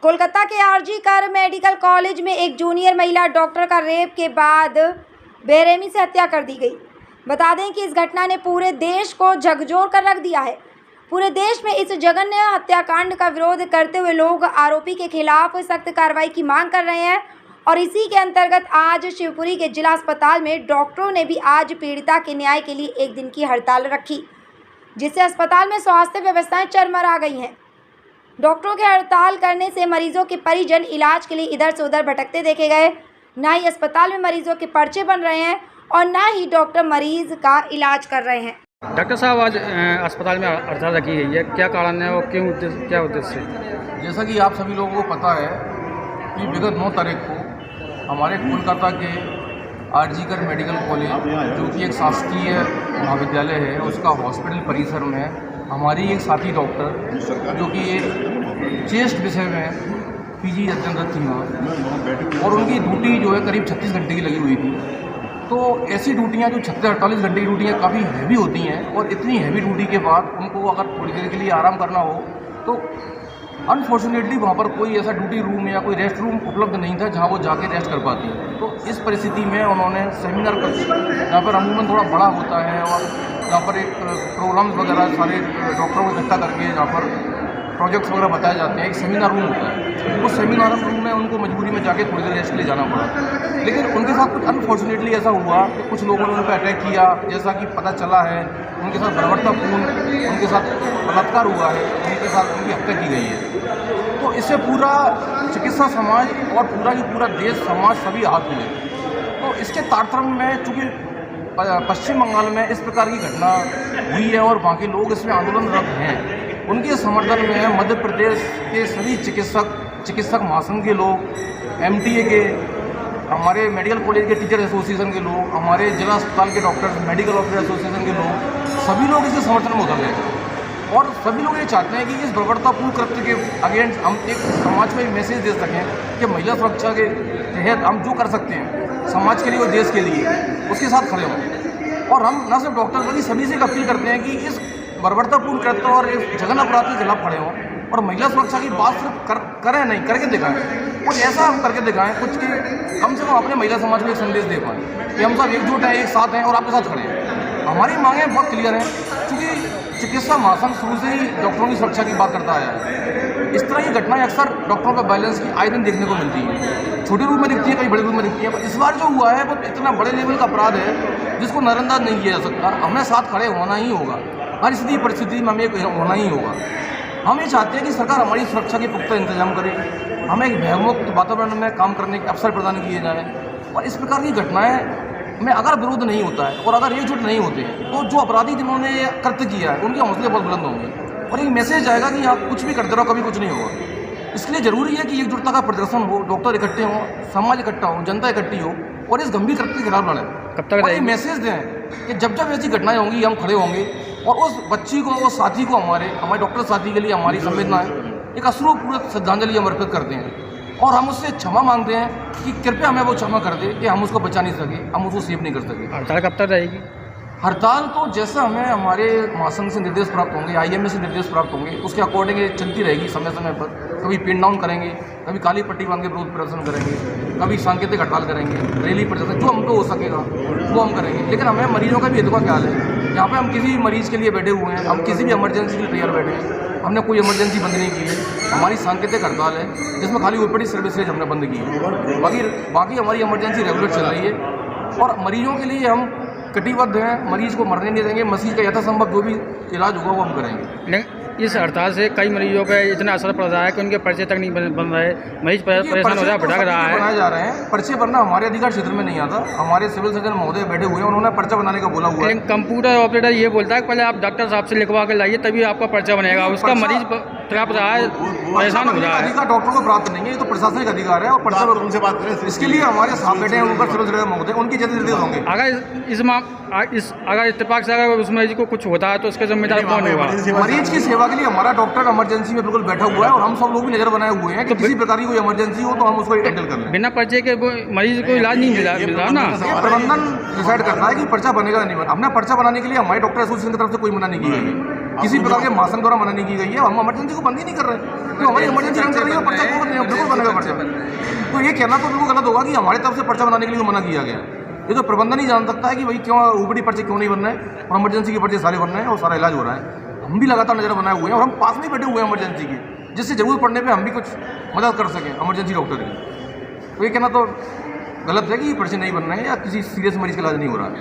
कोलकाता के आरजी कर medical college में एक जूनियर महिला डॉक्टर का रेप के बाद बेरहमी से हत्या कर दी गई। बता दें कि इस घटना ने पूरे देश को झकझोर कर रख दिया है। पूरे देश में इस जघन्य हत्याकांड का विरोध करते हुए लोग आरोपी के खिलाफ सख्त कार्रवाई की मांग कर रहे हैं और इसी के अंतर्गत आज शिवपुरी के जिला अस्पताल में डॉक्टरों ने भी आज पीड़िता के न्याय के लिए एक दिन की हड़ताल रखी, जिससे अस्पताल में स्वास्थ्य व्यवस्थाएं चरमरा गई हैं। डॉक्टरों के हड़ताल करने से मरीजों के परिजन इलाज के लिए इधर से उधर भटकते देखे गए। न ही अस्पताल में मरीजों के पर्चे बन रहे हैं और न ही डॉक्टर मरीज का इलाज कर रहे हैं। डॉक्टर साहब, आज अस्पताल में हड़ताल रखी गई है, क्या कारण है और क्यों उद्देश्य, क्या उद्देश्य है? जैसा कि आप सभी लोगों को पता है कि विगत 9 तारीख को हमारे कोलकाता के आरजी कर मेडिकल कॉलेज, जो कि एक शासकीय महाविद्यालय है, उसका हॉस्पिटल परिसर में हमारी एक साथी डॉक्टर, जो कि एक चेस्ट विषय में पीजी अध्ययनरत थी वहाँ, और उनकी ड्यूटी जो है करीब 36 घंटे की लगी हुई थी। तो ऐसी ड्यूटियाँ जो 36-48 घंटे की ड्यूटियाँ काफ़ी हैवी होती हैं, और इतनी हैवी ड्यूटी के बाद उनको अगर थोड़ी देर के लिए आराम करना हो तो अनफॉर्चुनेटली वहाँ पर कोई ऐसा ड्यूटी रूम या कोई रेस्ट रूम उपलब्ध नहीं था जहाँ वो जाके रेस्ट कर पाती है। तो इस परिस्थिति में उन्होंने सेमिनार कर, जहाँ पर अमूमन थोड़ा बड़ा होता है और जहाँ पर एक प्रोग्राम्स वगैरह सारे डॉक्टरों को इकट्ठा करके जहाँ पर प्रोजेक्ट्स वगैरह बताए जाते हैं, एक सेमिनार रूम होता है। उस सेमिनार रूम में उनको मजबूरी में जाके थोड़ी देर रेस्ट के लिए जाना पड़ा। लेकिन उनके साथ कुछ अनफॉर्चुनेटली ऐसा हुआ कि कुछ लोगों ने उन पर अटैक किया, जैसा कि पता चला है। उनके साथ बर्बरतापूर्ण उनके साथ बलात्कार हुआ है, उनके साथ उनकी हत्या की गई है। तो इससे पूरा चिकित्सा समाज और पूरा की पूरा देश समाज सभी आहत हुए। तो इसके तारतम्य में चूँकि पश्चिम बंगाल में इस प्रकार की घटना हुई है और वहाँ के लोग इसमें आंदोलनरत हैं, उनके समर्थन में मध्य प्रदेश के सभी चिकित्सक महासंघ के लोग, एमटीए के, हमारे मेडिकल कॉलेज के टीचर एसोसिएशन के लोग, हमारे जिला अस्पताल के डॉक्टर्स, मेडिकल ऑफिसर एसोसिएशन के लोग, सभी लोग इसके समर्थन में उतर गए। और सभी लोग ये चाहते हैं कि इस बर्बरतापूर्ण कृत्य के अगेंस्ट हम एक समाज में मैसेज दे सकें कि महिला सुरक्षा के तहत हम जो कर सकते हैं समाज के लिए और देश के लिए, उसके साथ खड़े हों। और हम न सिर्फ डॉक्टर बल्कि सभी से अपील करते हैं कि इस बर्बरतापूर्ण कृत्य और इस जघन्य अपराध के खिलाफ खड़े हों और महिला सुरक्षा की बात सिर्फ करें नहीं, करके दिखाएं। कुछ ऐसा हम करके दिखाएं, कुछ कि कम से कम अपने महिला समाज को एक संदेश दे पाएँ कि हम सब एकजुट हैं, एक साथ हैं और आपके साथ खड़े हैं। हमारी मांगें बहुत क्लियर हैं, क्योंकि चिकित्सा महासंघ शुरू से ही डॉक्टरों की सुरक्षा की बात करता आया है। इस तरह की घटनाएं अक्सर डॉक्टरों का बैलेंस की आए दिन देखने को मिलती है। छोटे रूप में दिखती है, कई बड़े रूप में दिखती है, पर इस बार जो हुआ है वो इतना बड़े लेवल का अपराध है जिसको नजरअंदाज नहीं किया जा सकता। हमें साथ खड़े होना ही होगा, हर स्थिति परिस्थिति में हमें होना ही होगा। हम ये चाहते हैं कि सरकार हमारी सुरक्षा के पुख्ता इंतजाम करे, हमें एक भयमुक्त वातावरण में काम करने के अवसर प्रदान किए जाएँ, और इस प्रकार की घटनाएं में अगर विरोध नहीं होता है और अगर एकजुट नहीं होते हैं तो जो अपराधी जिन्होंने कृत्य किया है उनके हौसले बहुत बुलंद होंगे और एक मैसेज आएगा कि आप कुछ भी करते रहो, कभी कुछ नहीं होगा। इसलिए ज़रूरी है कि एकजुटता का प्रदर्शन हो, डॉक्टर इकट्ठे हों, समाज इकट्ठा हो, जनता इकट्ठी हो और इस गंभीर कृत्य के खिलाफ लड़ें। कब तक और ये मैसेज दें कि जब जब ऐसी घटनाएं होंगी हम खड़े होंगे और उस बच्ची को, उस साथी को, हमारे डॉक्टर साथी के लिए हमारी संवेदनाएं एक अश्रुपूर्वक श्रद्धांजलि हम अर्पित करते हैं और हम उससे क्षमा मांगते हैं कि कृपया हमें वो क्षमा कर दे कि हम उसको बचा नहीं सके, हम उसको सेव नहीं कर सके। हड़ताल कब तक रहेगी? हड़ताल तो जैसा हमें हमारे महासंघ से निर्देश प्राप्त होंगे, आईएमए से निर्देश प्राप्त होंगे, उसके अकॉर्डिंग चलती रहेगी। समय समय पर कभी पिन डाउन करेंगे, कभी काली पट्टी बांध के विरोध प्रदर्शन करेंगे, कभी सांकेतिक हड़ताल करेंगे, रैली प्रदर्शन, जो हमको हो सकेगा वो हम करेंगे। लेकिन हमें मरीजों का भी हित का ख्याल है। यहाँ पे हम किसी मरीज के लिए बैठे हुए हैं, हम किसी भी इमरजेंसी के लिए तैयार बैठे हैं। हमने कोई इमरजेंसी बंद नहीं की है, हमारी सांकेतिक हड़ताल है जिसमें खाली ओपीडी सर्विसेज हमने बंद की है। बाकी हमारी इमरजेंसी रेगुलर चल रही है और मरीजों के लिए हम कटिबद्ध हैं, मरीज को मरने नहीं देंगे, मरीज का यथासंभव जो भी इलाज होगा वो हम करेंगे। इस हड़ताल से कई मरीजों का इतना असर पड़ रहा है कि उनके पर्चे तक नहीं बन रहे, मरीज परेशान हो रहा है, भटक रहा है। बनाए जा रहे हैं, पर्चे बनना हमारे अधिकार क्षेत्र में नहीं आता। हमारे सिविल सर्जन महोदय बैठे हुए हैं, उन्होंने पर्चा बनाने का बोला हुआ है। कंप्यूटर ऑपरेटर ये बोलता है पहले आप डॉक्टर साहब से लिखवा के लाइए तभी आपका पर्चा बनेगा। उसका मरीज प्राप्त रहा है, परेशान हो रहा है। अधिकार डॉक्टर को प्राप्त नहीं है, ये तो प्रशासनिक अधिकार है और पर्चा उनसे बात करें। इसके लिए हमारे साथ बैठे हैं ऊपर सिविल सर्जन महोदय, उनकी जल्दी निर्देश होंगे। अगर इत्तेफाक से अगर उस मरीज को कुछ होता है तो उसके जिम्मेदार कौन होगा? मरीज की सेवा के लिए हमारा डॉक्टर इमरजेंसी में बिल्कुल बैठा हुआ है और हम सब लोग भी नजर बनाए हुए हैं कि किसी प्रकार की कोई इमरजेंसी हो तो हम उसको हैंडल कर लें। बिना पर्चे के मरीज को इलाज नहीं मिल रहा ना। प्रबंधन डिसाइड करता है कि पर्चा बनेगा नहीं बनेगा। हमने पर्चा बनाने के लिए हमारे डॉक्टर एसोसिएशन की तरफ से कोई मना नहीं की गई है, किसी प्रकार के महासंघ द्वारा मना नहीं की गई है। हम इमरजेंसी को बंद ही नहीं कर रहे, तो हमारी इमरजेंसी रन कर रही है, पर्चा तो ये कहना तो बिल्कुल गलत होगा कि हमारे तरफ से पर्चा बनाने के लिए मना किया गया। ये तो प्रबंधन ही जान सकता है कि भाई क्यों ऊपरी पर्चे क्यों नहीं बन रहे हैं और इमरजेंसी के पर्चे सारे बन रहे हैं और सारा इलाज हो रहा है। हम भी लगातार नज़र बनाए हुए हैं और हम पास में बैठे हुए हैं इमरजेंसी की, जिससे ज़रूरत पड़ने पे हम भी कुछ मदद कर सकें इमरजेंसी डॉक्टर की। तो ये कहना तो गलत है कि ये पर्चे नहीं बन रहे हैं या किसी सीरियस मरीज़ का इलाज नहीं हो रहा है।